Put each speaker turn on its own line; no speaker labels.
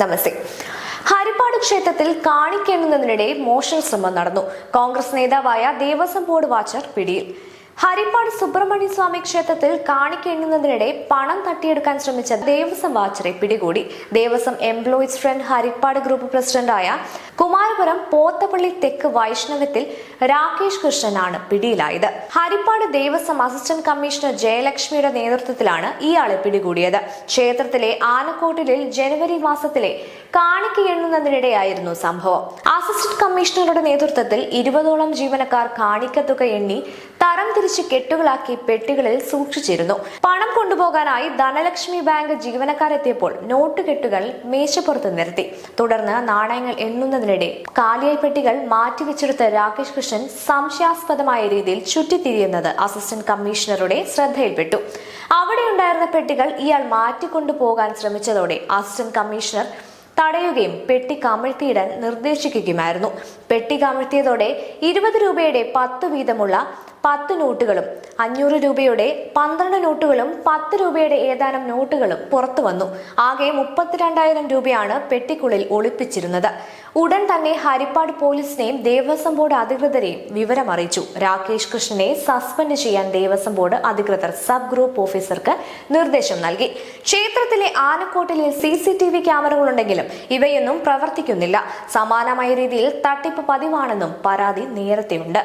നമസ്തേ. ഹരിപ്പാട് ക്ഷേത്രത്തിൽ കാണിക്കെണ്ണുന്നതിനിടെ മോഷണ ശ്രമം നടന്നു. കോൺഗ്രസ് നേതാവായ ദേവസ്വം ബോർഡ് വാച്ചർ പിടിയിൽ. ഹരിപ്പാട് സുബ്രഹ്മണ്യ സ്വാമി ക്ഷേത്രത്തിൽ കാണിക്കെണ്ണുന്നതിനിടെ പണം തട്ടിയെടുക്കാൻ ശ്രമിച്ച ദേവസ്വം വാച്ചറെ പിടികൂടി. Devaswom employees front Haripad group പ്രസിഡന്റായ കുമാരപുരം പോത്തപ്പള്ളി തെക്ക് വൈഷ്ണവത്തിൽ രാകേഷ് കൃഷ്ണനാണ് പിടിയിലായത്. ഹരിപ്പാട് ദേവസ്വം അസിസ്റ്റന്റ് കമ്മീഷണർ ജയലക്ഷ്മിയുടെ നേതൃത്വത്തിലാണ് ഇയാളെ പിടികൂടിയത്. ക്ഷേത്രത്തിലെ ആനക്കോട്ടിലിൽ ജനുവരി മാസത്തിലെ കാണിക്ക എണ്ണുന്നതിനിടെയായിരുന്നു സംഭവം. അസിസ്റ്റന്റ് കമ്മീഷണറുടെ നേതൃത്വത്തിൽ 20ഓളം ജീവനക്കാർ കാണിക്കത്തുക എണ്ണി തരം തിരിച്ച് കെട്ടുകളാക്കി പെട്ടികളിൽ സൂക്ഷിച്ചിരുന്നു. പണം കൊണ്ടുപോകാനായി ധനലക്ഷ്മി ബാങ്ക് ജീവനക്കാരെത്തിയപ്പോൾ നോട്ടുകെട്ടുകൾ മേശപ്പുറത്ത് നിരത്തി. തുടർന്ന് നാണയങ്ങൾ എണ്ണുന്നതിനിടെ കാലിയായ പെട്ടികൾ മാറ്റിവെച്ചെടുത്ത രാകേഷ് കൃഷ്ണൻ സംശയാസ്പദമായ രീതിയിൽ ചുറ്റിത്തിരിയുന്നത് അസിസ്റ്റന്റ് കമ്മീഷണറുടെ ശ്രദ്ധയിൽപ്പെട്ടു. അവിടെയുണ്ടായിരുന്ന പെട്ടികൾ ഇയാൾ മാറ്റിക്കൊണ്ടുപോകാൻ ശ്രമിച്ചതോടെ അസിസ്റ്റന്റ് കമ്മീഷണർ തടയുകയും പെട്ടി കമിഴ്ത്തിയിടാൻ നിർദ്ദേശിക്കുകയുമായിരുന്നു. പെട്ടി കമിഴ്ത്തിയതോടെ 20 രൂപയുടെ 10 വീതമുള്ള 10 നോട്ടുകളും 500 രൂപയുടെ 12 നോട്ടുകളും 10 രൂപയുടെ ഏതാനും നോട്ടുകളും പുറത്തു വന്നു. ആകെ 32,000 രൂപയാണ് പെട്ടിക്കുള്ളിൽ ഒളിപ്പിച്ചിരുന്നത്. ഉടൻ തന്നെ ഹരിപ്പാട് പോലീസിനെയും ദേവസ്വം ബോർഡ് അധികൃതരെയും വിവരം അറിയിച്ചു. രാകേഷ് കൃഷ്ണനെ സസ്പെൻഡ് ചെയ്യാൻ ദേവസ്വം ബോർഡ് അധികൃതർ സബ് ഗ്രൂപ്പ് ഓഫീസർക്ക് നിർദ്ദേശം നൽകി. ക്ഷേത്രത്തിലെ ആനക്കോട്ടിലെ CCTV ക്യാമറകളുണ്ടെങ്കിലും ഇവയൊന്നും പ്രവർത്തിക്കുന്നില്ല. സമാനമായ രീതിയിൽ തട്ടിപ്പ് പതിവാണെന്നും പരാതി നേരത്തെയുണ്ട്.